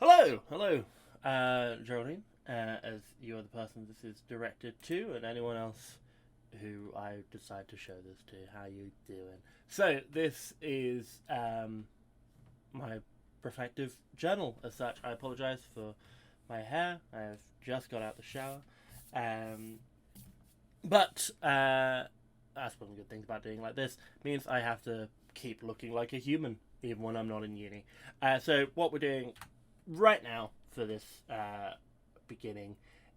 Hello, Geraldine, as you are the person this is directed to, and anyone else who I decide to show this to. How you doing? So this is my reflective journal. As such, I apologise for my hair. I've just got out the shower, um, but that's one of the good things about doing like this. Means I have to keep looking like a human even when I'm not in uni. So what we're doing right now for this beginning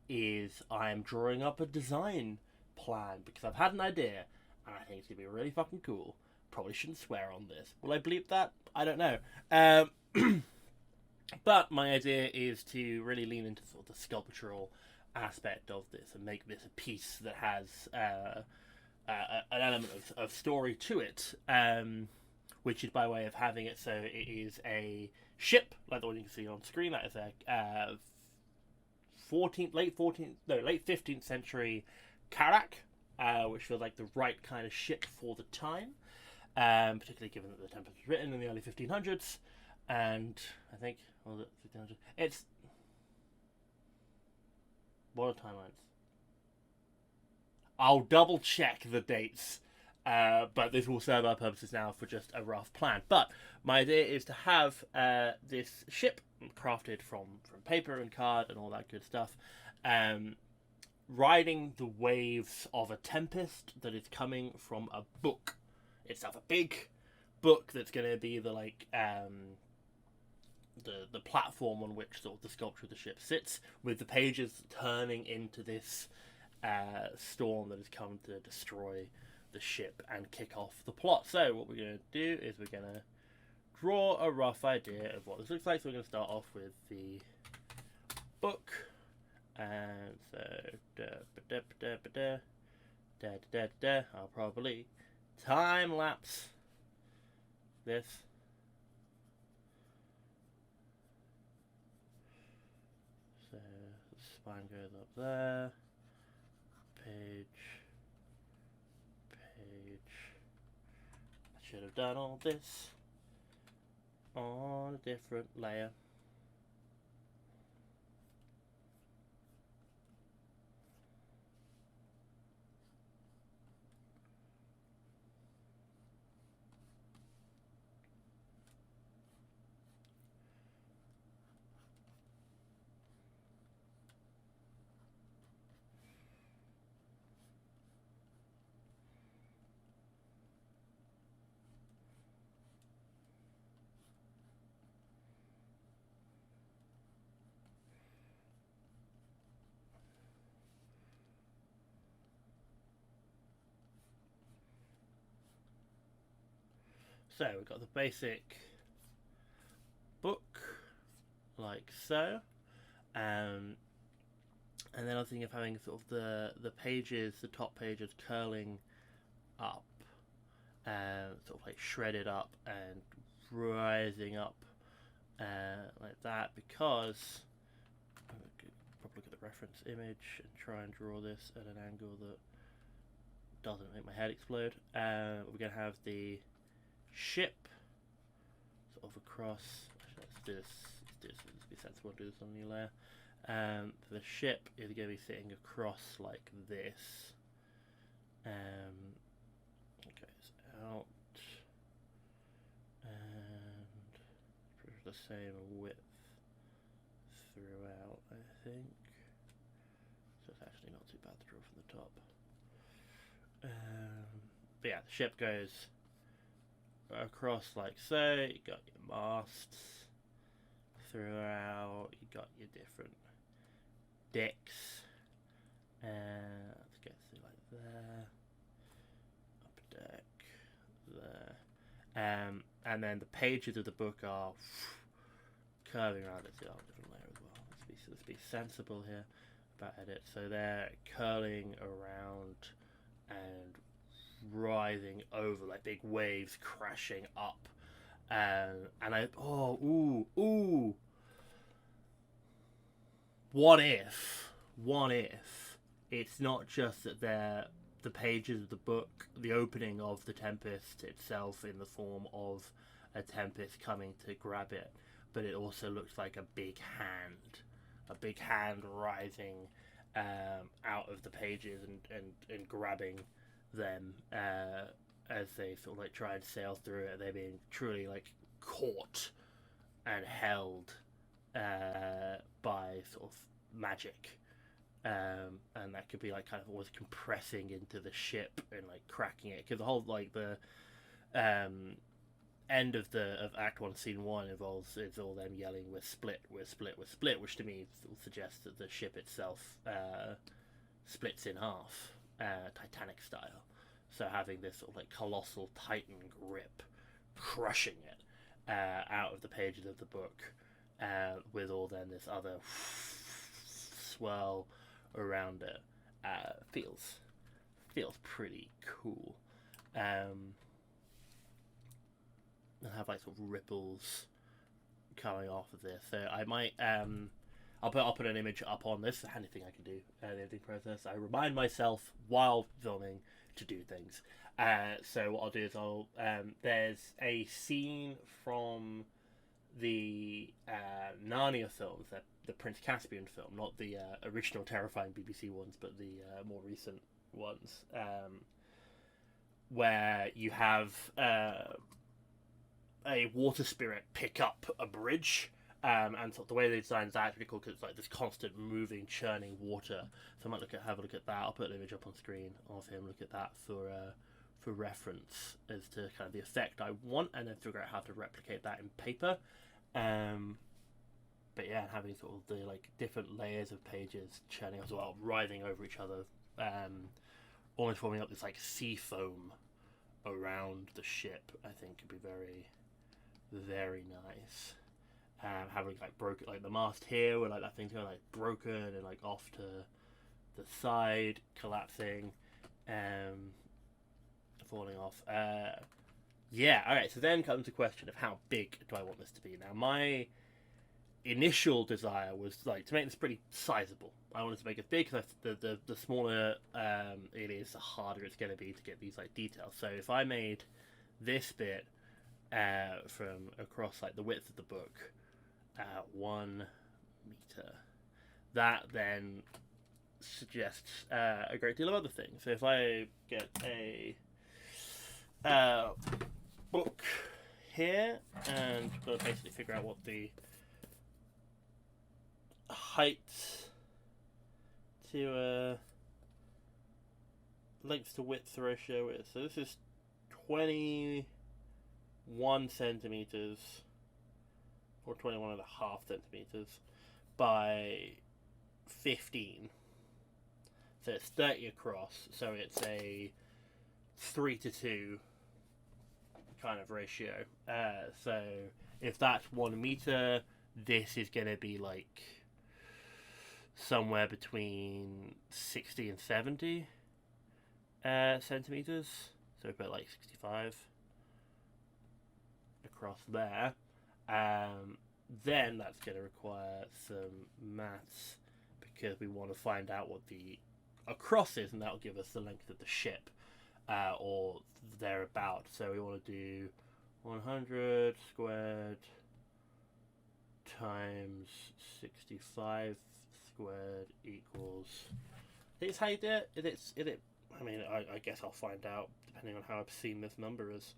is I'm drawing up a design plan because I've had an idea and I think it's gonna be really fucking cool. Probably shouldn't swear on this. Will I bleep that? I don't know. But my idea is to really lean into sort of the sculptural aspect of this and make this a piece that has an element of story to it, which is by way of having it so it is a ship like the one you can see on screen. That is a 14th, late 15th century carrack, which feels like the right kind of ship for the time, particularly given that the Tempest was written in the early 1500s, and I think was it 1500s? It's what are timelines? I'll double check the dates, but this will serve our purposes now for just a rough plan. But my idea is to have this ship crafted from paper and card and all that good stuff, riding the waves of a tempest that is coming from a book itself, a big book that's going to be the the platform on which sort of the sculpture of the ship sits, with the pages turning into this storm that has come to destroy the ship and kick off the plot. So what we're going to do is we're going to draw a rough idea of what this looks like. So we're going to start off with the book, and so I'll probably time lapse this. So the spine goes up there. Page. I should have done all this on a different layer. So we've got the basic book, like so, and then I was thinking of having sort of the pages, the top pages curling up, and sort of like shredded up and rising up like that, because I'm going to probably look at the reference image and try and draw this at an angle that doesn't make my head explode. We're going to have the ship sort of across. Actually, let's be sensible and do this on a new layer. The ship is going to be sitting across like this. It goes out and the same width throughout, I think. So it's actually not too bad to draw from the top. But yeah, the ship goes across like so. You got your masts throughout. You got your different decks. Let's go through like there. Up deck there. And then the pages of the book are curving around. Let's do a different layer as well. Let's be sensible here about edit. So they're curling around and rising over like big waves crashing up, and what if it's not just that they're the pages of the book, the opening of the tempest itself in the form of a tempest coming to grab it, but it also looks like a big hand rising out of the pages and grabbing them as they sort of like try and sail through it. They're being truly like caught and held by sort of magic. And that could be like kind of always compressing into the ship and like cracking it, because the whole like the end of Act 1 Scene 1 involves it's all them yelling "we're split, we're split, we're split," which to me suggests that the ship itself splits in half, Titanic style. So having this sort of like colossal titan grip crushing it out of the pages of the book, with all then this other swirl around it, feels pretty cool. And have like sort of ripples coming off of this. So I might I'll put an image up on this. The handy thing I can do in the editing process. I remind myself while filming to do things. So what I'll do is there's a scene from the Narnia films, the Prince Caspian film, not the original terrifying BBC ones, but the more recent ones, where you have a water spirit pick up a bridge, and sort of the way they designed that actually cool because it's like this constant moving, churning water. So I might have a look at that. I'll put an image up on screen of him. Look at that for reference as to kind of the effect I want, and then figure out how to replicate that in paper. But yeah, having sort of the like different layers of pages churning as well, riding over each other, almost forming up this like sea foam around the ship, I think could be very, very nice. Having like broken, like the mast here, where like that thing's going like broken and like off to the side, collapsing, falling off. Yeah, alright, so then comes the question of how big do I want this to be. Now, my initial desire was like to make this pretty sizable. I wanted to make it big because the smaller it is, the harder it's going to be to get these like details. So if I made this bit from across like the width of the book 1 meter, that then suggests a great deal of other things. So if I get a book here and basically figure out what the height to length to width ratio is. So this is 21 centimeters or 21.5 centimeters by 15. So it's 30 across. So it's a 3:2 kind of ratio. So if that's 1 meter, this is going to be like somewhere between 60 and 70 centimeters. So about like 65 across there. Then that's going to require some maths, because we want to find out what the across is, and that'll give us the length of the ship, or thereabout. So we want to do 100 squared times 65 squared equals. I think it's how you do it. Is it? I mean, I guess I'll find out depending on how obscene this number is,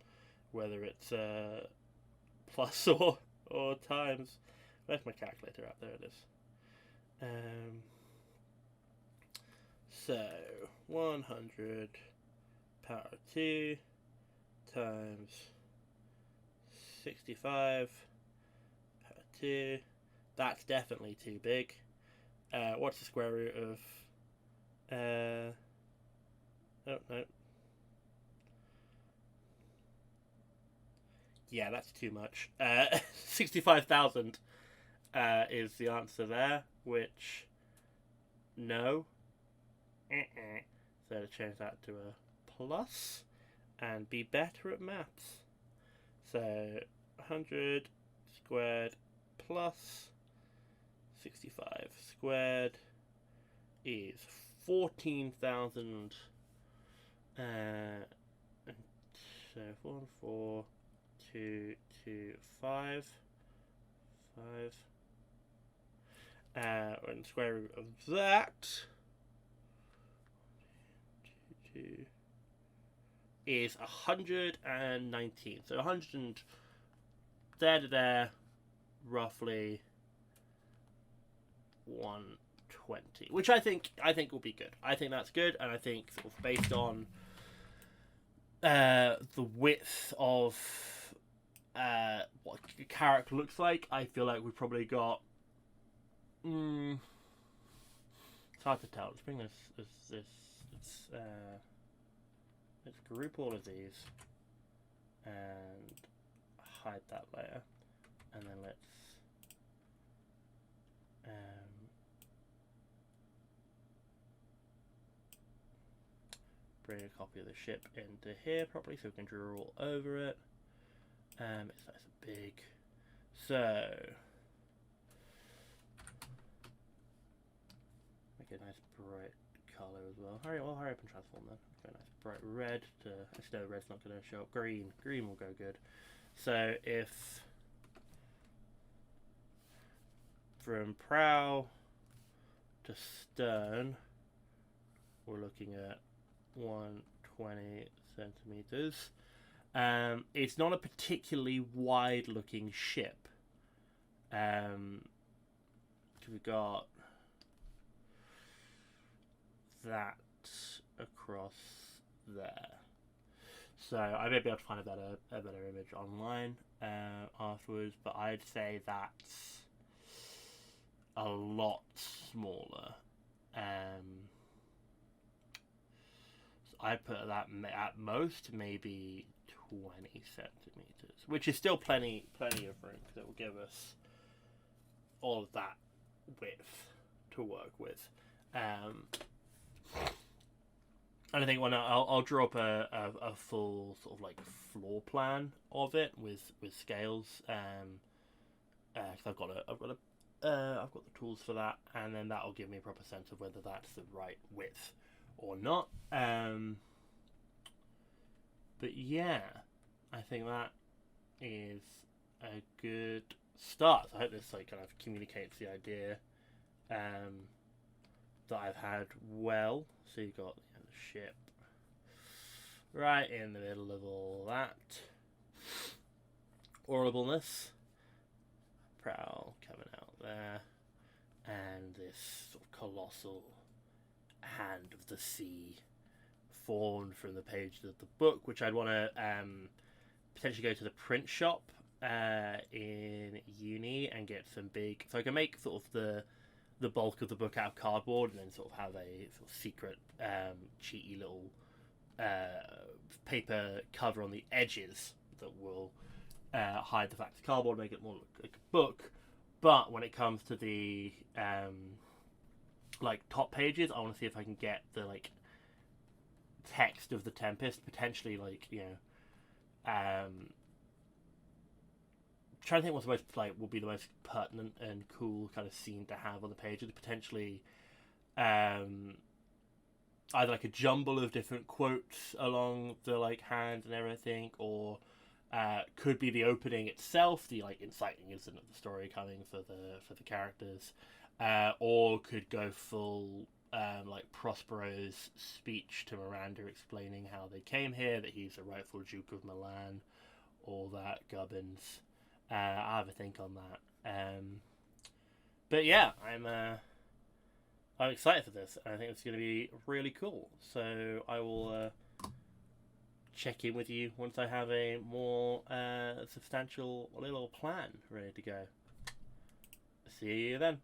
whether it's plus or times. Where's my calculator out? There it is. So 100 power 2 times 65 power 2. That's definitely too big. What's the square root of? Oh no. Yeah, that's too much. 65,000 is the answer there, which no. So to change that to a plus and be better at maths. So 100 squared plus 65 squared is 14,000. So 44225 And the square root of that is 119. So 100 and there to there, roughly 120, which I think will be good. I think that's good, and I think sort of based on the width of what a character looks like, I feel like we've probably got. It's hard to tell. Let's bring this. Let's group all of these and hide that layer, and then let's bring a copy of the ship into here properly so we can draw all over it. It's nice and big. So make a nice bright colour as well. Hurry up and transform then. Very nice bright red to. Actually, no, red's not going to show up. Green will go good. So if from prow to stern, we're looking at 120 centimeters. It's not a particularly wide-looking ship. We've got that across there. So I may be able to find a better image online afterwards, but I'd say that's a lot smaller. So I'd put that at most maybe 20 centimeters, which is still plenty of room that will give us all of that width to work with. And I think when I'll draw up a full sort of like floor plan of it with scales, because I've got the tools for that, and then that'll give me a proper sense of whether that's the right width or not. But yeah, I think that is a good start. So I hope this like kind of communicates the idea that I've had well. So you've got the ship right in the middle of all that horribleness. Prow coming out there, and this sort of colossal hand of the sea formed from the pages of the book, which I'd want to potentially go to the print shop in uni and get some big, so I can make sort of the bulk of the book out of cardboard and then sort of have a sort of secret cheaty little paper cover on the edges that will hide the fact it's cardboard, make it more look like a book. But when it comes to the like top pages, I want to see if I can get the like text of the Tempest, potentially like, you know, trying to think what's the most like will be the most pertinent and cool kind of scene to have on the page. Potentially either like a jumble of different quotes along the like hand and everything, or could be the opening itself, the like inciting incident of the story coming for the characters, or could go full like Prospero's speech to Miranda explaining how they came here, that he's the rightful Duke of Milan, all that gubbins. I'll have a think on that. But yeah, I'm excited for this, and I think it's going to be really cool. So I will check in with you once I have a more substantial little plan ready to go. See you then.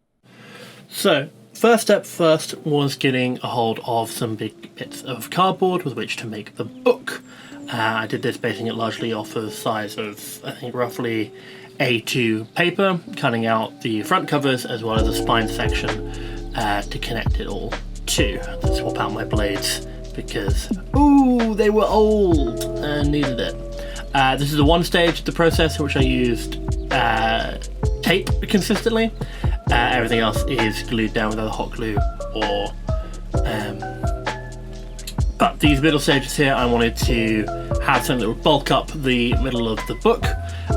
So, first step first was getting a hold of some big bits of cardboard with which to make the book. I did this basing it largely off of size of, I think, roughly A2 paper, cutting out the front covers as well as the spine section to connect it all to. Let's swap out my blades because, ooh, they were old and needed it. This is the one stage of the process in which I used tape consistently. Everything else is glued down with either hot glue or but these middle stages here, I wanted to have something that would bulk up the middle of the book,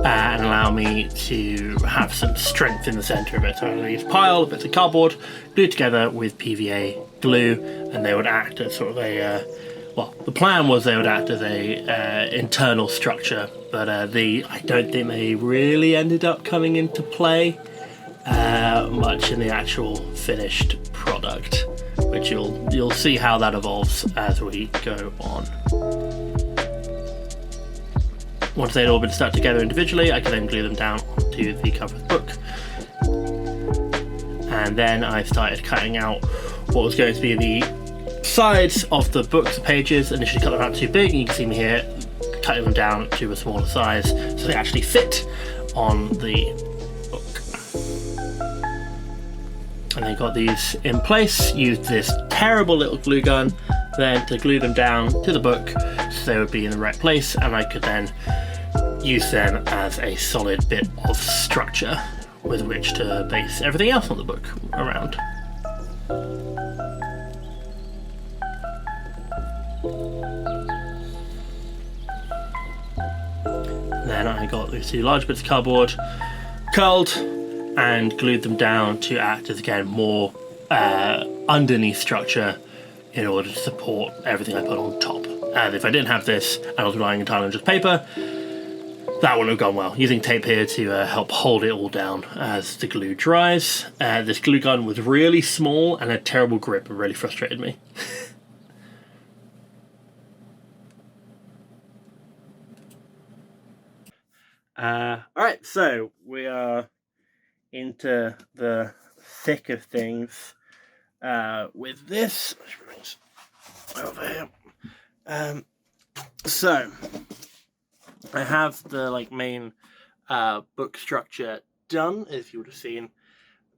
and allow me to have some strength in the centre of it. So I use pile of bits of cardboard, glued together with PVA glue, and they would act as sort of a well, the plan was they would act as a internal structure, but I don't think they really ended up coming into play much in the actual finished product, which you'll see how that evolves as we go on. Once they'd all been stuck together individually, I could then glue them down onto the cover of the book. And then I started cutting out what was going to be the sides of the book's pages. Initially cut them out too big, and you can see me here cutting them down to a smaller size so they actually fit on the book. And then got these in place, used this terrible little glue gun then to glue them down to the book so they would be in the right place, and I could then use them as a solid bit of structure with which to base everything else on the book around. Then I got these two large bits of cardboard, curled and glued them down to act as, again, more underneath structure in order to support everything I put on top. And if I didn't have this and I was relying entirely on just paper, that wouldn't have gone well. Using tape here to help hold it all down as the glue dries. This glue gun was really small and had terrible grip and really frustrated me. Alright, so we are into the thick of things with this. Over here. So I have the main book structure done. As you would have seen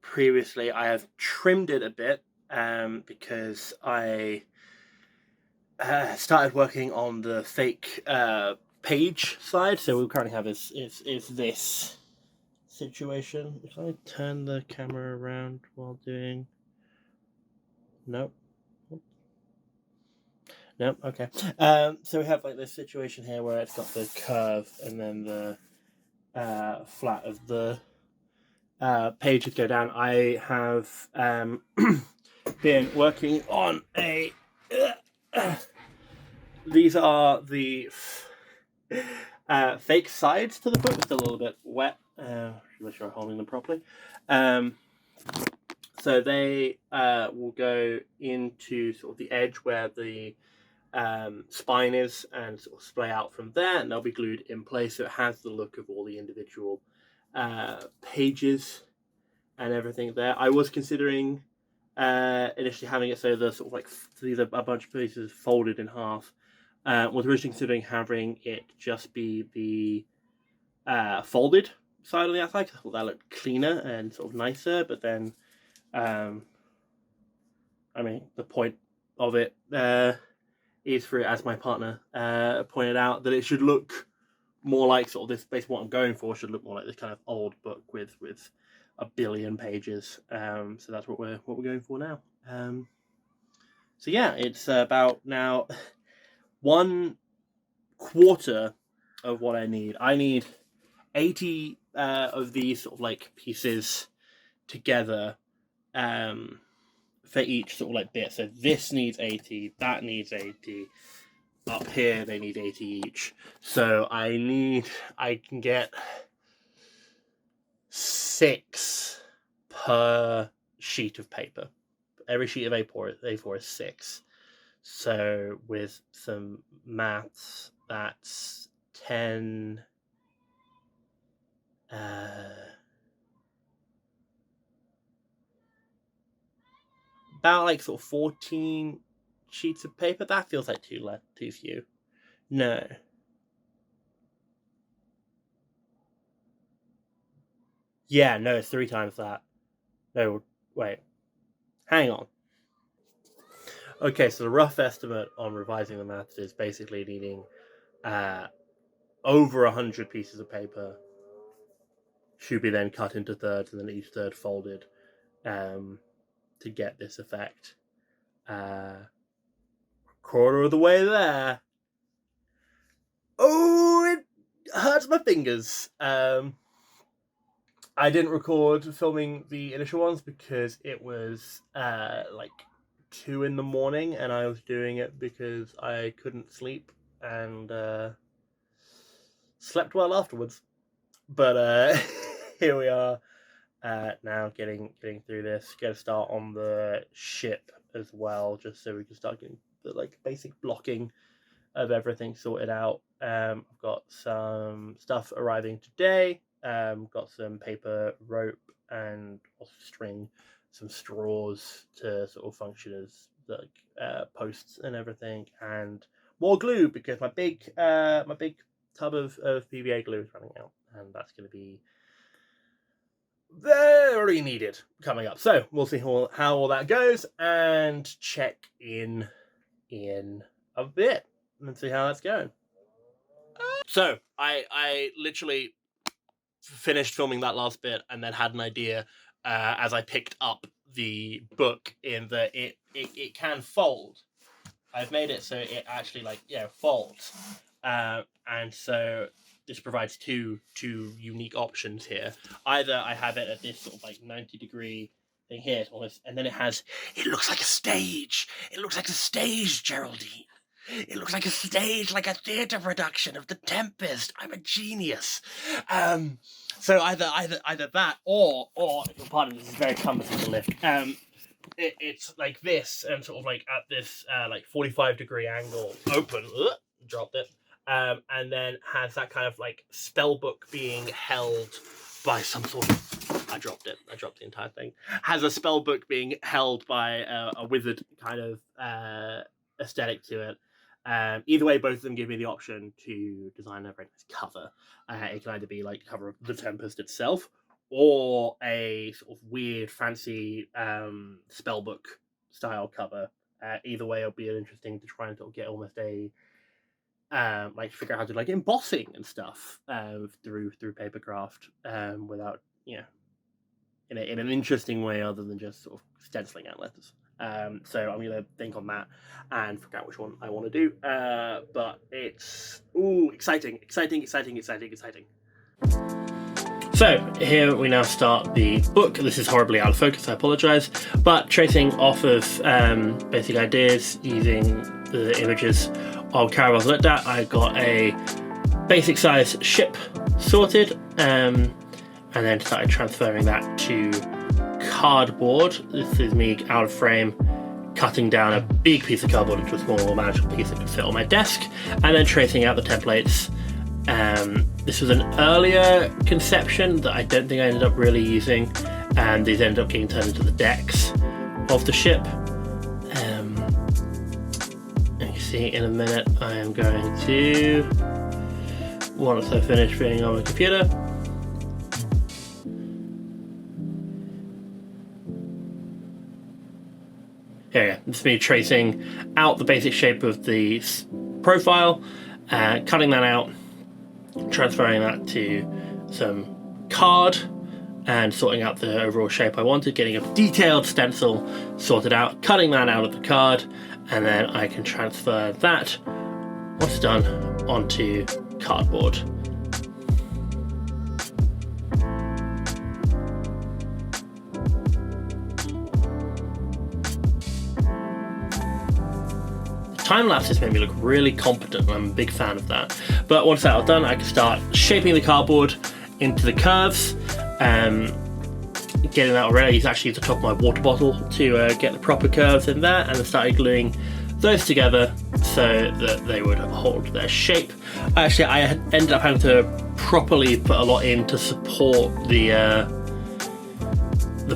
previously, I have trimmed it a bit because I started working on the fake page side. So we currently have is this situation. If I turn the camera around while doing... Nope. No, okay. So we have this situation here where it's got the curve and then the flat of the pages go down. I have been working on a... these are the fake sides to the book. It's a little bit wet. Make sure I'm holding them properly. So they will go into sort of the edge where the spine is and sort of splay out from there, and they'll be glued in place so it has the look of all the individual pages and everything there. I was considering initially having it so the sort of these are a bunch of pieces folded in half. Was originally considering having it just be the folded side on the outside, because I thought that looked cleaner and sort of nicer, but then I mean, the point of it is for it, as my partner pointed out, that it should look more like sort of this. Basically, what I'm going for should look more like this kind of old book with a billion pages. So that's what we're going for now. So yeah, it's about now 1/4 of what I need. I need 80 of these sort of pieces together. For each sort of bit. So this needs 80, that needs 80, up here they need 80 each. So I can get 6 per sheet of paper. Every sheet of A4 is 6. So with some maths, that's 10. About sort of 14 sheets of paper. That feels like too few. No. Yeah, no, it's 3 times that. No, wait. Hang on. Okay, so the rough estimate on revising the maths is basically needing over 100 pieces of paper. Should be then cut into thirds, and then each third folded to get this effect. Quarter of the way there. Oh, hurts my fingers. I didn't record filming the initial ones because it was like 2 a.m, and I was doing it because I couldn't sleep and slept well afterwards. But here we are now getting through this. Get a start on the ship as well, just so we can start getting the like basic blocking of everything sorted out. I've got some stuff arriving today. Got some paper, rope, and string, some straws to sort of function as like posts and everything, and more glue because my big tub of PVA glue is running out, and that's going to be very needed coming up. So we'll see how all that goes and check in a bit and see how that's going. So I literally finished filming that last bit and then had an idea as I picked up the book in that it can fold. I've made it so it actually folds, and so this provides two unique options here. Either I have it at this sort of like 90-degree thing here, almost, and then it looks like a stage. It looks like a stage, Geraldine. It looks like a stage, like a theatre production of The Tempest. I'm a genius. So either that, or pardon, this is very cumbersome to lift. It's like this, and sort of like at this like 45-degree angle, open, dropped it, and then has that kind of like spell book being held by some sort of. I dropped the entire thing. Has a spell book being held by a wizard kind of aesthetic to it. Either way, both of them give me the option to design a very nice cover. It can either be like cover of The Tempest itself, or a sort of weird, fancy spellbook style cover. Either way, it'll be interesting to try and sort of get almost a like figure out how to like embossing and stuff through papercraft without in an interesting way other than just sort of stenciling out letters. So I'm gonna think on that and figure out which one I want to do. But it's exciting. So here we now start the book. This is horribly out of focus, I apologise, but tracing off of basic ideas using the images of caravels looked at, I got a basic size ship sorted, and then started transferring that to cardboard. This is me out of frame, cutting down a big piece of cardboard into a small manageable piece that could fit on my desk, and then tracing out the templates. This was an earlier conception that I don't think I ended up really using, and these ended up getting turned into the decks of the ship. You see in a minute I am going to, once I finish being on my computer, here we go. This is me tracing out the basic shape of the profile, cutting that out, transferring that to some card, and sorting out the overall shape I wanted, getting a detailed stencil sorted out, cutting that out of the card, and then I can transfer that, once done, onto cardboard. Time lapses made me look really competent, and I'm a big fan of that. But once that's done, I can start shaping the cardboard into the curves. Getting that already, I used actually the top of my water bottle to get the proper curves in there, and then started gluing those together so that they would hold their shape. Actually, I ended up having to properly put a lot in to support the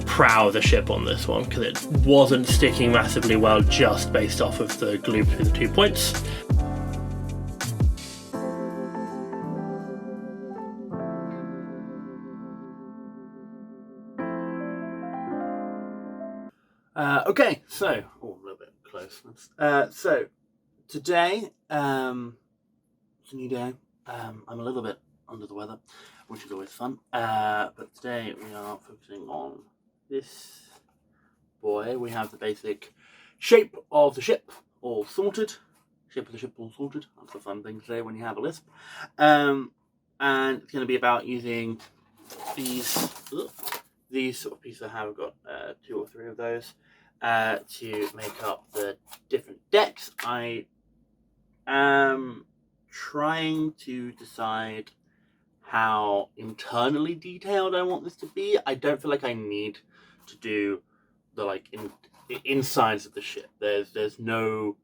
prow of the ship on this one, because it wasn't sticking massively well just based off of the glue between the 2 points. Okay, so a little bit close. So today, it's a new day. I'm a little bit under the weather, which is always fun. But today we are focusing on this boy. We have the basic shape of the ship all sorted. Shape of the ship all sorted. That's a fun thing to say when you have a lisp. and it's going to be about using these sort of pieces I have. I've got 2 or 3 of those to make up the different decks. I am trying to decide how internally detailed I want this to be. I don't feel like I need to do the insides of the ship. There's no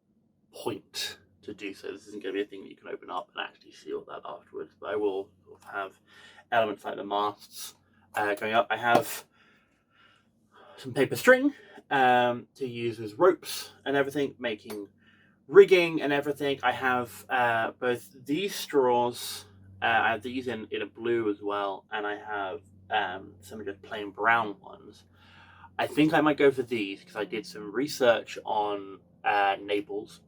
point to do so. This isn't going to be a thing that you can open up and actually see all that afterwards. But I will sort of have elements like the masts going up. I have some paper string to use as ropes and everything, making rigging and everything. I have both these straws. I have these in a blue as well, and I have some just plain brown ones. I think I might go for these because I did some research on Naples,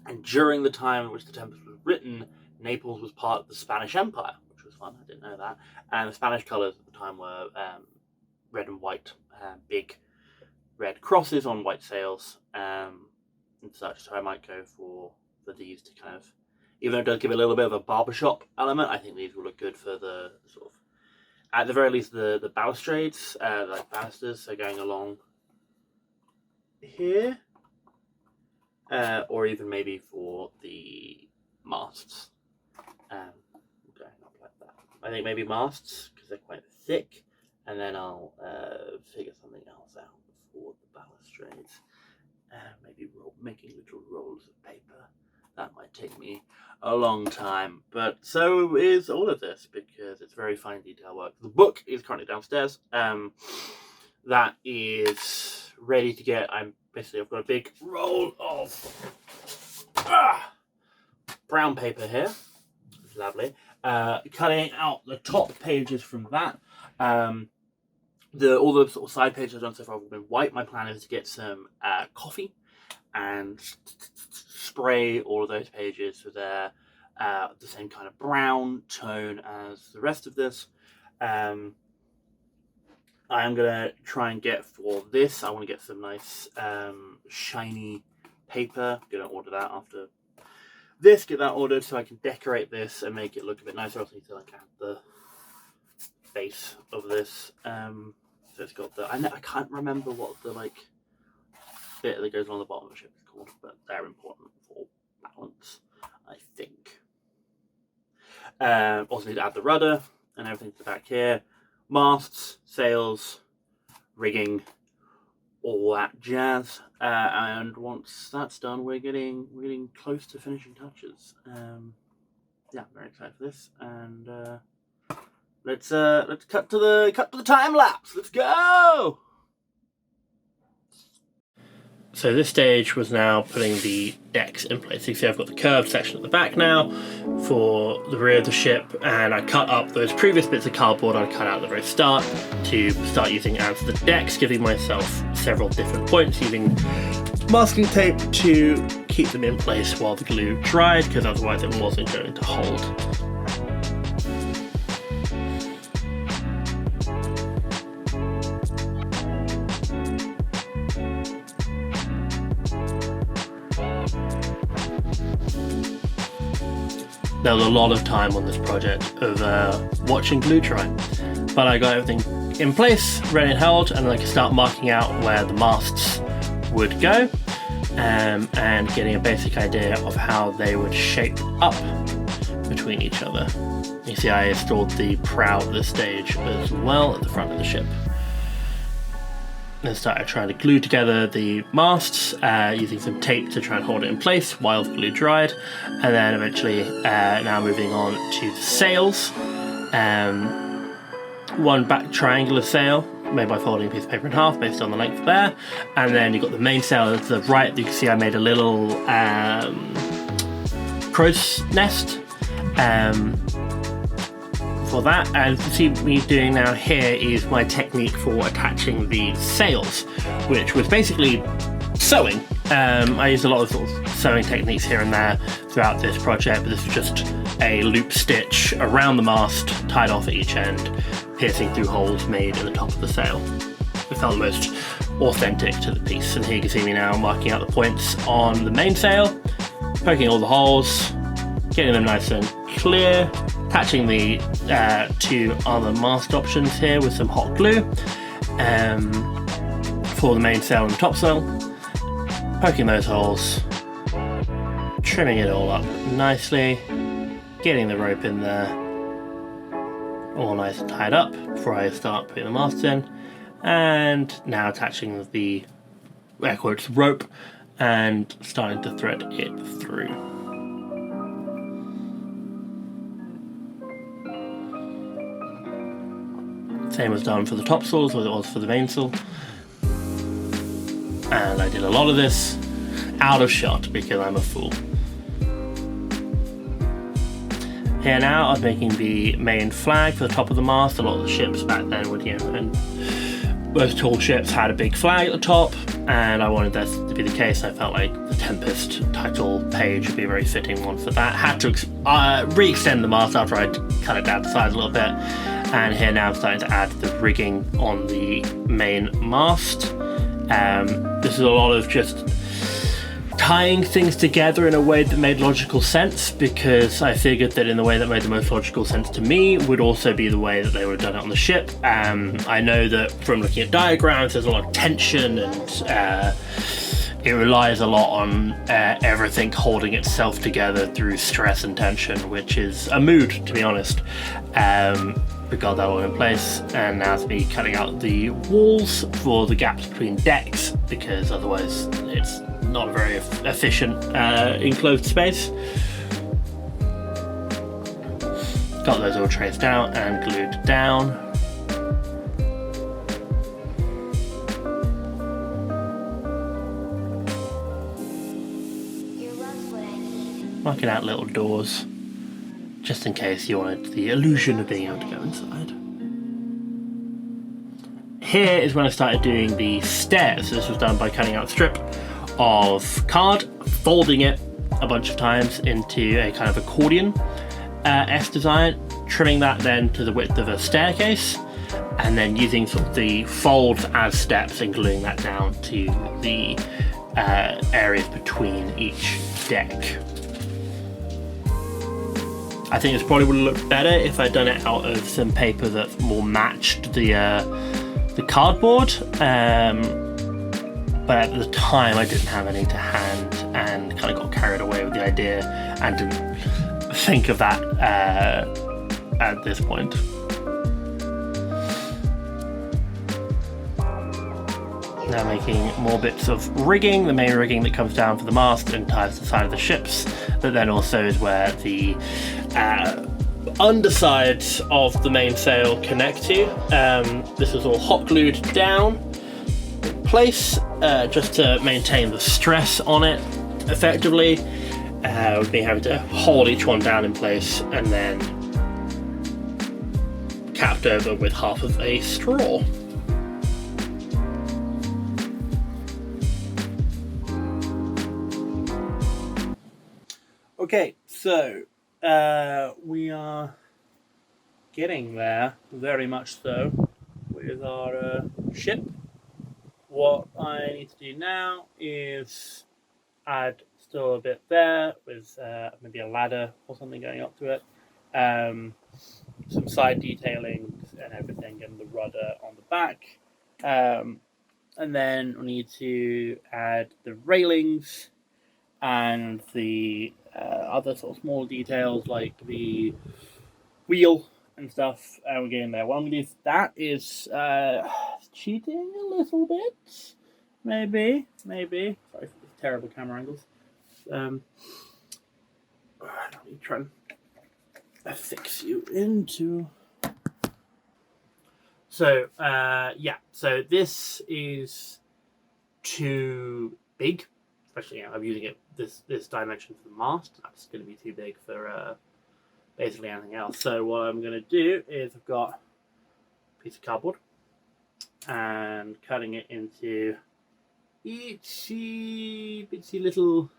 and during the time in which the Tempest was written, Naples was part of the Spanish Empire, which was fun. I didn't know that. And the Spanish colours at the time were red and white, big red crosses on white sails and such. So I might go for these to kind of, even though it does give a little bit of a barbershop element, I think these will look good for the sort of, at the very least, the balustrades, like balusters, so going along here, or even maybe for the masts, going up like that. I think maybe masts, because they're quite thick, and then I'll figure something else out for the balustrades. Maybe making little rolls of paper. That might take me a long time, but so is all of this because it's very fine detail work. The book is currently downstairs. That is ready to get. I've got a big roll of brown paper here. It's lovely. Cutting out the top pages from that. All the sort of side pages I've done so far have been white. My plan is to get some coffee and spray all of those pages with the same kind of brown tone as the rest of this. I am going to try and get for this, I want to get some nice shiny paper. I'm going to order that after this, get that ordered so I can decorate this and make it look a bit nicer. I also need to add the base of this. So it's got the, I can't remember what the bit that goes on the bottom of the ship is called, but they're important for balance, I think. Also need to add the rudder and everything to the back here. Masts, sails, rigging, all that jazz. And once that's done, we're getting close to finishing touches. Yeah, I'm very excited for this. And let's cut to the time lapse. Let's go. So this stage was now putting the decks in place. You see I've got the curved section at the back now for the rear of the ship, and I cut up those previous bits of cardboard I cut out at the very start to start using as the decks, giving myself several different points, using masking tape to keep them in place while the glue dried, because otherwise it wasn't going to hold. There was a lot of time on this project of watching glue dry, but I got everything in place, ready and held, and I could start marking out where the masts would go, and getting a basic idea of how they would shape up between each other. You see I installed the prow of the stage as well at the front of the ship. Then started trying to glue together the masts, using some tape to try and hold it in place while the glue dried, and then eventually now moving on to the sails. One back triangular sail made by folding a piece of paper in half based on the length there, and then you've got the main sail to the right. You can see I made a little crow's nest for that, and you see me doing now here is my technique for attaching the sails, which was basically sewing. I used a lot of sort of sewing techniques here and there throughout this project, but this was just a loop stitch around the mast, tied off at each end, piercing through holes made in the top of the sail. It felt the most authentic to the piece, and here you can see me now marking out the points on the main sail, poking all the holes, getting them nice and clear, attaching the two other mast options here with some hot glue for the mainsail and the topsail, poking those holes, trimming it all up nicely, getting the rope in there all nice and tied up before I start putting the mast in, and now attaching the air quotes rope and starting to thread it through. Same was done for the topsails as it was for the mainsail, and I did a lot of this out of shot because I'm a fool. Here now I'm making the main flag for the top of the mast. A lot of the ships back then would, and most tall ships had a big flag at the top, and I wanted that to be the case. I felt like the Tempest title page would be a very fitting one for that. Had to re-extend the mast after I'd cut it down to size a little bit, and here now I'm starting to add the rigging on the main mast. This is a lot of just tying things together in a way that made logical sense, because I figured that in the way that made the most logical sense to me would also be the way that they would have done it on the ship. I know that from looking at diagrams there's a lot of tension, and it relies a lot on everything holding itself together through stress and tension, which is a mood, to be honest. We got that all in place, and now it's me cutting out the walls for the gaps between decks, because otherwise it's not a very efficient enclosed space. Got those all traced out and glued down. Marking out little doors, just in case you wanted the illusion of being able to go inside. Here is when I started doing the stairs. This was done by cutting out a strip of card, folding it a bunch of times into a kind of accordion S design, trimming that then to the width of a staircase, and then using sort of the folds as steps and gluing that down to the areas between each deck. I think this probably would have looked better if I'd done it out of some paper that more matched the cardboard, but at the time I didn't have any to hand and kind of got carried away with the idea and didn't think of that at this point. Now making more bits of rigging, the main rigging that comes down for the mast and ties to the side of the ships, that then also is where the undersides of the mainsail connect to. This is all hot glued down in place just to maintain the stress on it effectively. With me having to hold each one down in place and then capped over with half of a straw. Okay, so we are getting there, very much so, with our ship. What I need to do now is add still a bit there with maybe a ladder or something going up to it, some side detailing and everything, and the rudder on the back, and then we need to add the railings and the other sort of small details like the wheel and stuff. We're getting there. What I'm going to do for that is cheating a little bit, maybe. Sorry for the terrible camera angles. Let me try and affix you into. So yeah, so this is too big. Especially, I'm using it this dimension for the mast. That's going to be too big for basically anything else. So what I'm going to do is I've got a piece of cardboard and cutting it into itsy bitsy little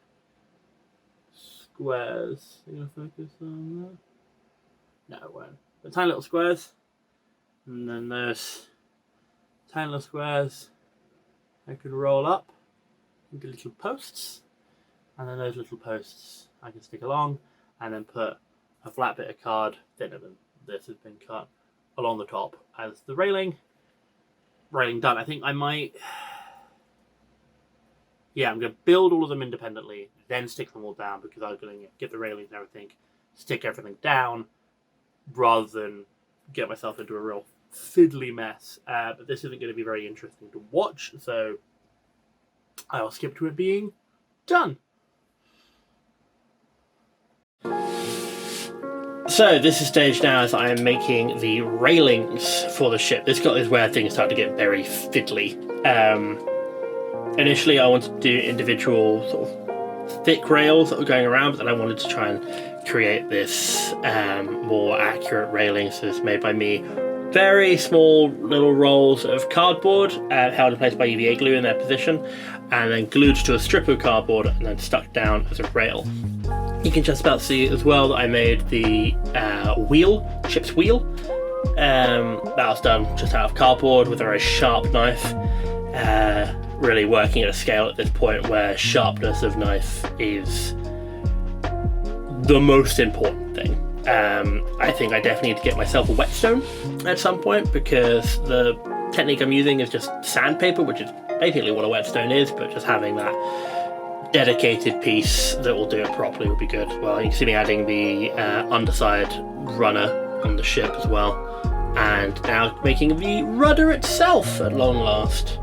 squares. Are you going to focus on that? No, it won't. But tiny little squares, and then those tiny little squares I could roll up into little posts, and then those little posts I can stick along and then put a flat bit of card, thinner than this, has been cut along the top as the railing. Railing done. I think I might... Yeah, I'm going to build all of them independently, then stick them all down, because I'm going to get the railings and everything, stick everything down, rather than get myself into a real fiddly mess. But this isn't going to be very interesting to watch, so I'll skip to it being done. So this is stage now as I am making the railings for the ship. This is where things start to get very fiddly. Initially I wanted to do individual sort of thick rails that were going around, but then I wanted to try and create this more accurate railing. So it's made by me. Very small little rolls of cardboard held in place by EVA glue in their position, and then glued to a strip of cardboard and then stuck down as a rail. You can just about see as well that I made the ship's wheel. That was done just out of cardboard with a very sharp knife. Really working at a scale at this point where sharpness of knife is the most important thing. I think I definitely need to get myself a whetstone at some point, because the technique I'm using is just sandpaper, which is basically what a whetstone is, but just having that dedicated piece that will do it properly would be good. Well, you can see me adding the underside runner on the ship as well, and now making the rudder itself at long last.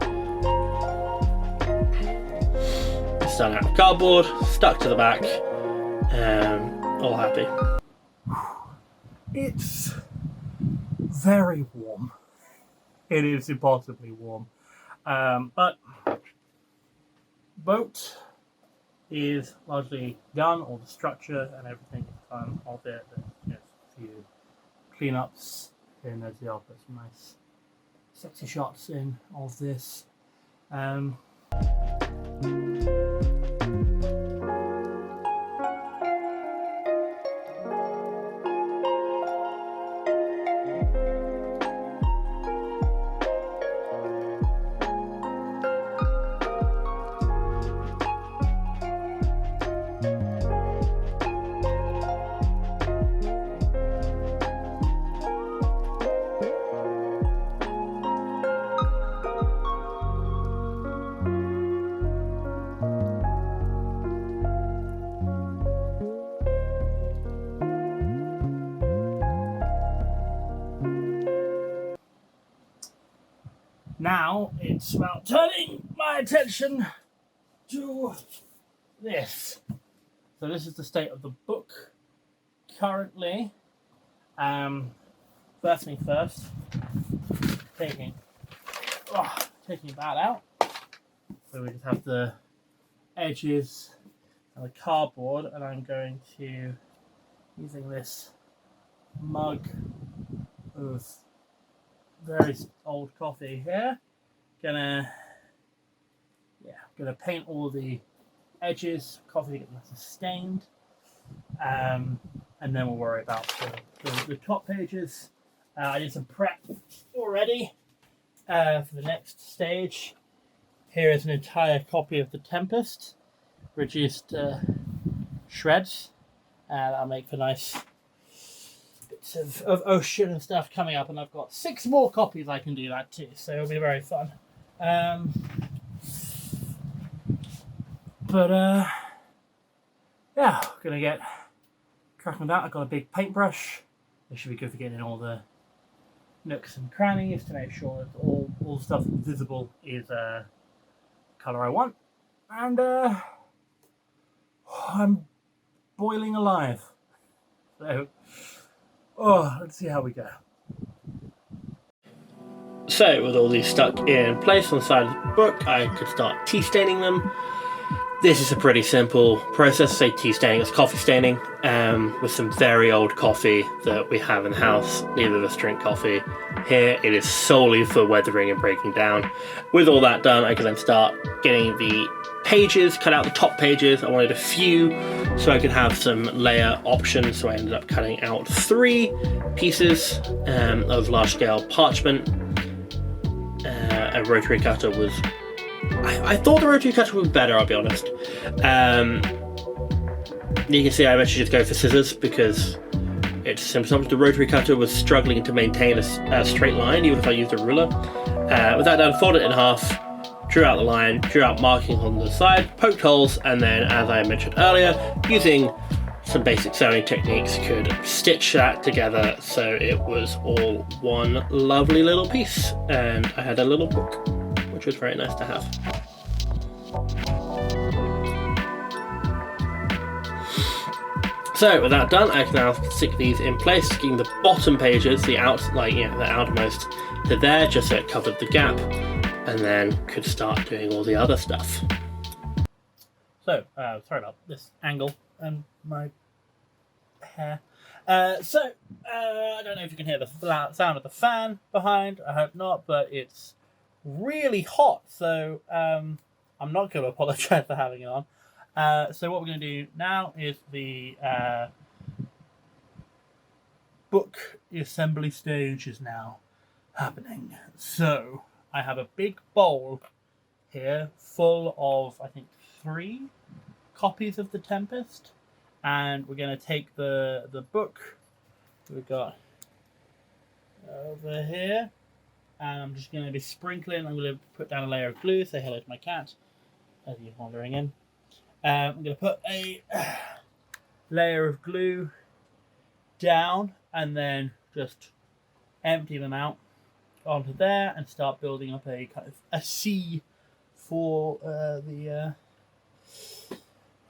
It's done out of cardboard, stuck to the back, all happy. It's very warm. It is impossibly warm. But boat is largely done. All the structure and everything is done of it. There's a few cleanups, and there's the office. Nice, sexy shots in of this. Now it's about turning my attention to this. So this is the state of the book currently. First thing first, taking that out. So we just have the edges and the cardboard, and I'm going to, using this mug of very old coffee here, gonna paint all the edges, coffee to get nice and stained, and then we'll worry about the top pages. I did some prep already for the next stage. Here is an entire copy of The Tempest, reduced shreds. That'll make for nice bits of ocean and stuff coming up, and I've got 6 more copies I can do that too, so it'll be very fun. Yeah, gonna get cracking with that. I've got a big paintbrush. This should be good for getting in all the nooks and crannies to make sure that all the stuff that's visible is the colour I want. And I'm boiling alive. So, let's see how we go. So, with all these stuck in place on the side of the book, I could start tea staining them. This is a pretty simple process. Say tea staining is coffee staining, with some very old coffee that we have in the house. Neither of us drink coffee. Here it is solely for weathering and breaking down. With all that done, I can then start getting the pages, cut out the top pages. I wanted a few so I could have some layer options, so I ended up cutting out 3 pieces of large scale parchment. A rotary cutter was... I thought the rotary cutter was better, I'll be honest. You can see I eventually just go for scissors because It's sometimes the rotary cutter was struggling to maintain a straight line, even if I used a ruler. With that done, fold it in half, drew out the line, drew out markings on the side, poked holes, and then, as I mentioned earlier, using some basic sewing techniques, could stitch that together so it was all one lovely little piece. And I had a little book, which was very nice to have. So with that done, I can now stick these in place, sticking the bottom pages, the outermost to there, just so it covered the gap, and then could start doing all the other stuff. So, sorry about this angle and my hair. I don't know if you can hear the sound of the fan behind. I hope not, but it's really hot, so I'm not going to apologise for having it on. So what we're going to do now is the book assembly stage is now happening. So I have a big bowl here full of, I think, 3 copies of The Tempest, and we're going to take the book we've got over here, and I'm just going to be sprinkling. I'm going to put down a layer of glue, say hello to my cat as you're wandering in. I'm going to put a layer of glue down and then just empty them out onto there and start building up a kind of a C for the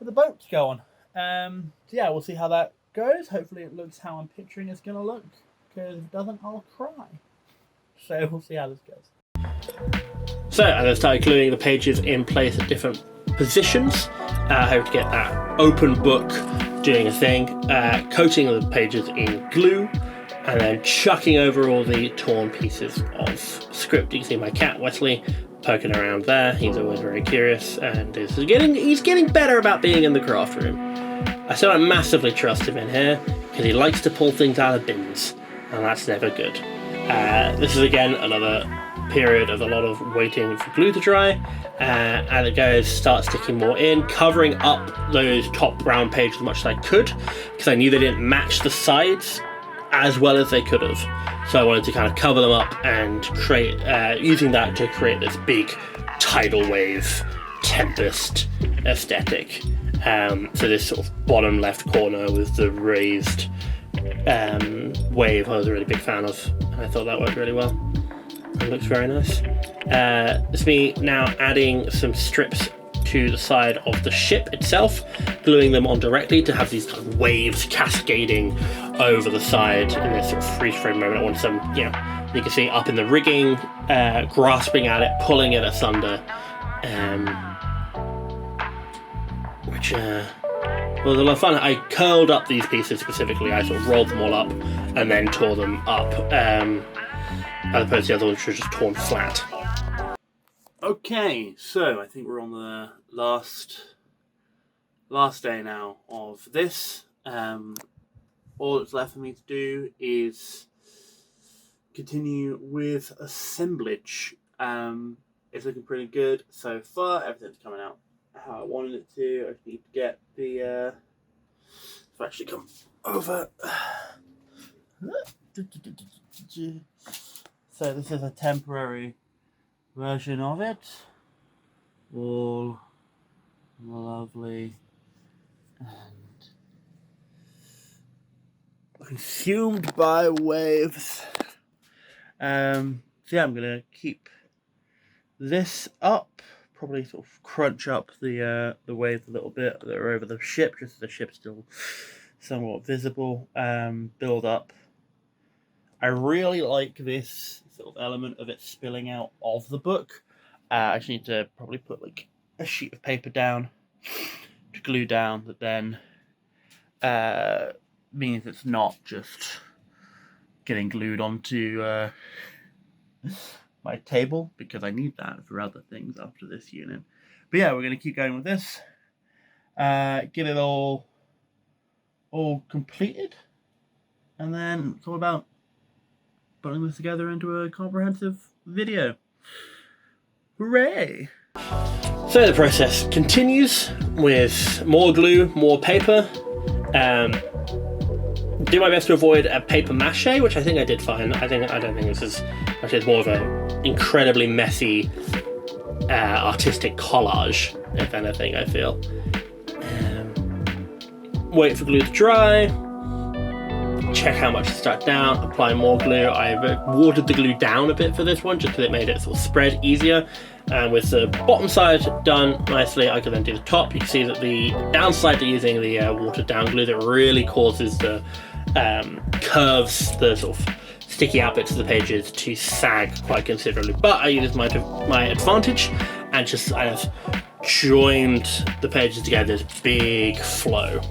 boat to go on. So yeah, we'll see how that goes. Hopefully it looks how I'm picturing it's going to look, because if it doesn't, I'll cry. So we'll see how this goes. So as I started gluing the pages in place at different positions, I hope to get that open book doing a thing, coating the pages in glue, and then chucking over all the torn pieces of script. You can see my cat Wesley poking around there. He's always very curious, and he's getting better about being in the craft room. I still don't massively trust him in here because he likes to pull things out of bins, and that's never good. This is again another period of a lot of waiting for glue to dry. As it goes, start sticking more in, covering up those top brown pages as much as I could, because I knew they didn't match the sides as well as they could have. So I wanted to kind of cover them up and create, using that to create this big tidal wave Tempest aesthetic. So this sort of bottom left corner with the raised wave I was a really big fan of, and I thought that worked really well. It looks very nice. It's me now adding some strips to the side of the ship itself, gluing them on directly to have these kind of waves cascading over the side in this sort of freeze frame moment. I want some, you can see up in the rigging, grasping at it, pulling it asunder, which was a lot of fun. I curled up these pieces specifically. I sort of rolled them all up and then tore them up, as opposed to the other ones which were just torn flat. Okay, so I think we're on the last day now of this. All that's left for me to do is continue with assemblage. It's looking pretty good so far. Everything's coming out how I wanted it to. I just need to get the to actually come over. So this is a temporary version of it. All lovely and consumed by waves. So yeah, I'm gonna keep this up. Probably sort of crunch up the waves a little bit that are over the ship, just so the ship's still somewhat visible. Build up. I really like this sort of element of it spilling out of the book. I just need to probably put like a sheet of paper down to glue down that then means it's not just getting glued onto my table, because I need that for other things after this unit. But yeah, we're going to keep going with this. Get it all completed, and then it's all about putting this together into a comprehensive video. Hooray! So the process continues with more glue, more paper. do my best to avoid a paper mache, which I think I did fine. I don't think this is actually, it's more of an incredibly messy artistic collage, if anything, I feel. Wait for glue to dry, check how much is stuck down, apply more glue. I've watered the glue down a bit for this one just because it made it sort of spread easier. And with the bottom side done nicely, I can then do the top. You can see that the downside to using the watered down glue, that really causes the curves, the sort of sticky out bits of the pages to sag quite considerably. But I used my advantage and just kind of joined the pages together, this big flow.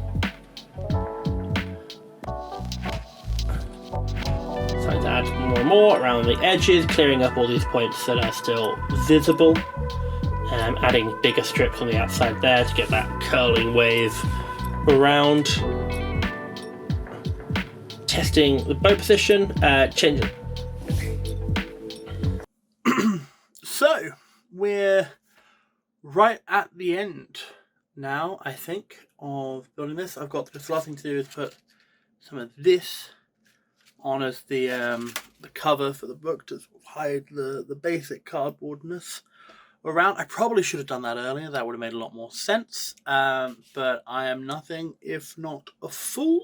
Starting to add more and more around the edges, clearing up all these points that are still visible. Adding bigger strips on the outside there to get that curling wave around. Testing the bow position, changing. So we're right at the end now, I think, of building this. I've got just the last thing to do is put some of this on as the cover for the book to hide the basic cardboardness around. I probably should have done that earlier. That would have made a lot more sense. But I am nothing if not a fool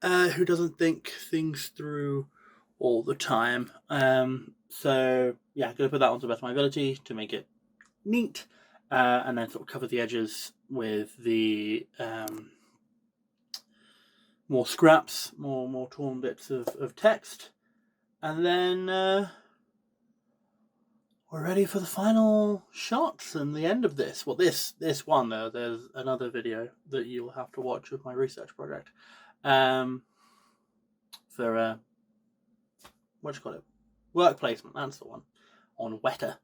who doesn't think things through all the time. So yeah, I'm going to put that on to the best of my ability to make it neat, and then sort of cover the edges with the more scraps, more torn bits of text, and then we're ready for the final shots and the end of this. Well, this one though, there's another video that you'll have to watch with my research project. For what do you call it? Work placement, that's the one, on Weta.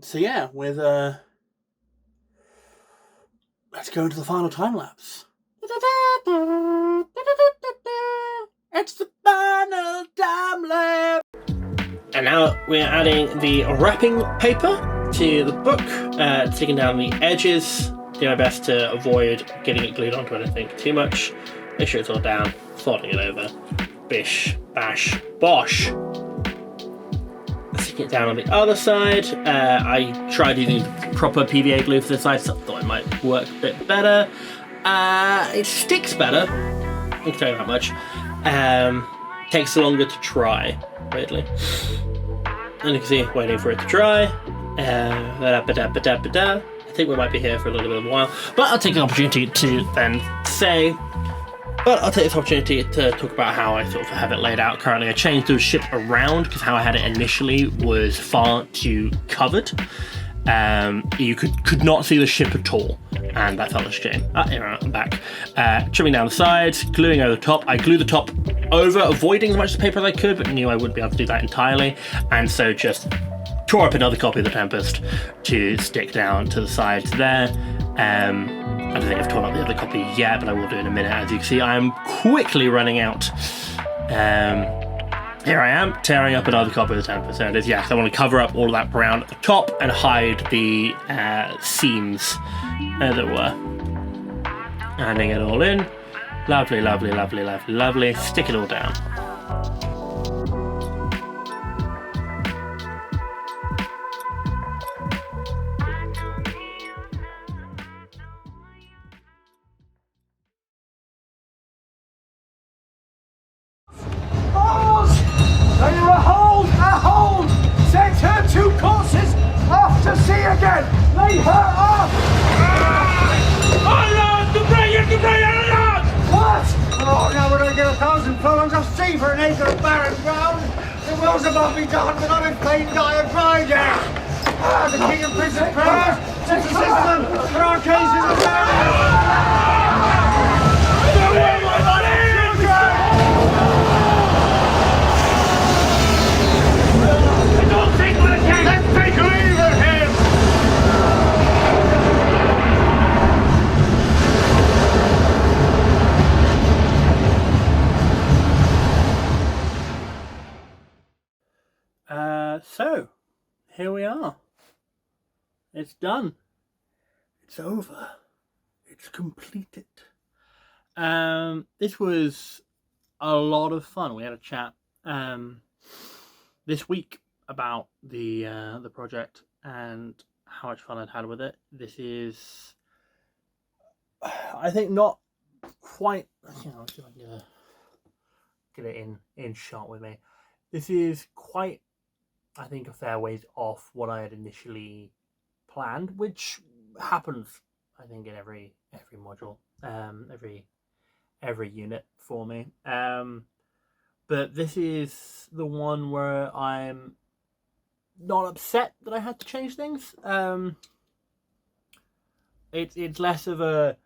So yeah, with let's go into the final time lapse. It's the final time lapse. And now we're adding the wrapping paper to the book, taking down the edges. Do my best to avoid getting it glued onto anything too much. Make sure it's all down, folding it over. Bish, bash, bosh. Sticking it down on the other side. I tried using proper PVA glue for this side, so I thought it might work a bit better. It sticks better, I can tell you that much. Takes longer to dry, weirdly. And you can see, waiting for it to dry. I think we might be here for a little bit of a while, but I'll take the opportunity to then say. But I'll take this opportunity to talk about how I sort of have it laid out currently. I changed the ship around because how I had it initially was far too covered. You could not see the ship at all, and that felt a shame. Here I'm back. Trimming down the sides, gluing over the top. I glued the top over, avoiding as much of the paper as I could, but knew I wouldn't be able to do that entirely, and so just tore up another copy of The Tempest to stick down to the sides there. I don't think I've torn up the other copy yet, but I will do in a minute. As you can see, I am quickly running out. Here I am, tearing up another copy of The Tempest. There it is. Yes, I want to cover up all of that brown at the top and hide the seams, as it were. Handing it all in. Lovely, lovely, lovely, lovely, lovely. Stick it all down. For an acre of barren ground, the wills above me done, but I'm in plain dire grind. The king and prince of prayers sets a system for our cases of I don't think we're king. Let's take leave of him. So, here we are. It's done. It's over. It's completed. This was a lot of fun. We had a chat this week about the project and how much fun I'd had with it. This is, I think, not quite. You know, see if I can get it in shot with me. This is quite, I think, a fair ways off what I had initially planned, which happens, I think, in every module, every unit for me. But this is the one where I'm not upset that I had to change things. It's less of a,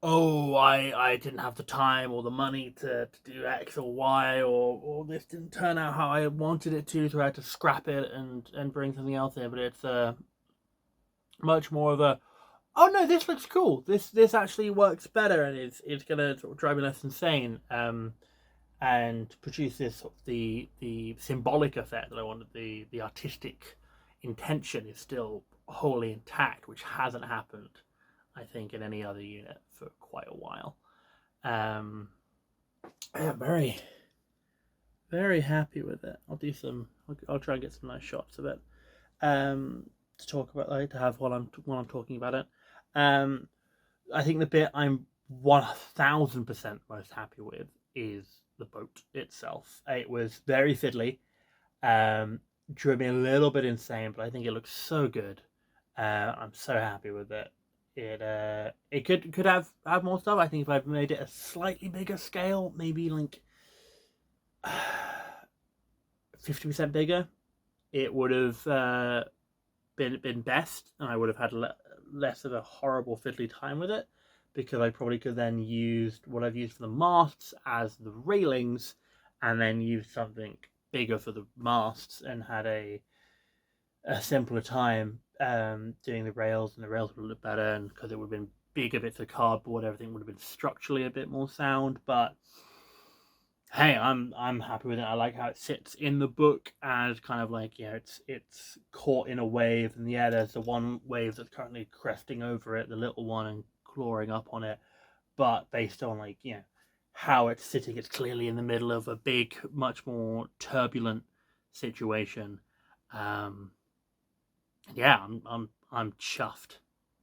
oh, I didn't have the time or the money to do X or Y, or this didn't turn out how I wanted it to, so I had to scrap it and bring something else in. But it's much more of a, oh no, this looks cool. This actually works better, and it's gonna sort of drive me less insane. And produce this sort of the symbolic effect that I wanted. The artistic intention is still wholly intact, which hasn't happened, I think, in any other unit for quite a while. Yeah, very, very happy with it. I'll try and get some nice shots of it to talk about, like, to have while I'm talking about it. I think the bit I'm 1000% most happy with is the boat itself. It was very fiddly, drove me a little bit insane, but I think it looks so good. I'm so happy with it. It could have more stuff. I think if I've made it a slightly bigger scale, maybe like 50% bigger, it would have been best, and I would have had less of a horrible fiddly time with it, because I probably could then used what I've used for the masts as the railings, and then used something bigger for the masts, and had a simpler time doing the rails, and the rails would look better, and because it would have been bigger bits of cardboard, everything would have been structurally a bit more sound. But hey, I'm happy with it. I like how it sits in the book as kind of like, you know, it's caught in a wave, and yeah, there's the one wave that's currently cresting over it, the little one, and clawing up on it, but based on, like, you know, how it's sitting, it's clearly in the middle of a big, much more turbulent situation. Yeah, I'm chuffed.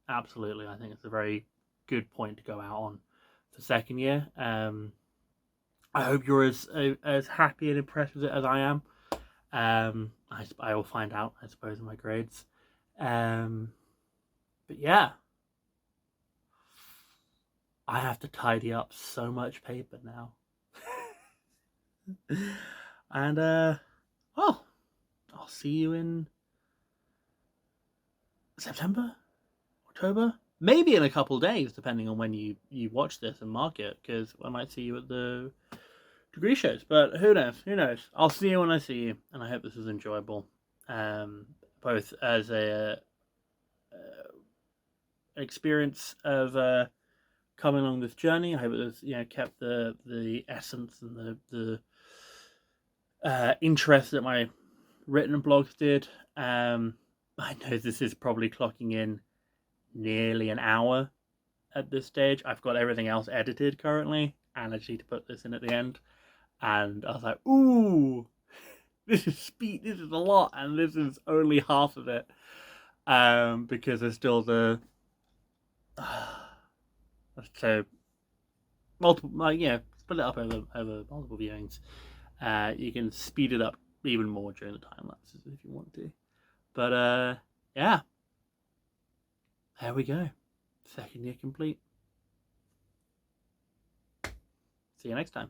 Absolutely, I think it's a very good point to go out on for second year. I hope you're as happy and impressed with it as I am. I will find out, I suppose, in my grades. But yeah, I have to tidy up so much paper now. And I'll see you in September, October, maybe in a couple days, depending on when you watch this and mark it, because I might see you at the degree shows. But who knows? I'll see you when I see you, and I hope this was enjoyable, both as a experience of coming along this journey. I hope it was, you know, kept the essence and the interest that my written blogs did. I know this is probably clocking in nearly an hour at this stage. I've got everything else edited currently, and I just need to put this in at the end. And I was like, ooh, this is a lot, and this is only half of it, because there's still the so multiple, like, yeah, split it up over multiple viewings. You can speed it up even more during the time lapses if you want to. But yeah, there we go. Second year complete. See you next time.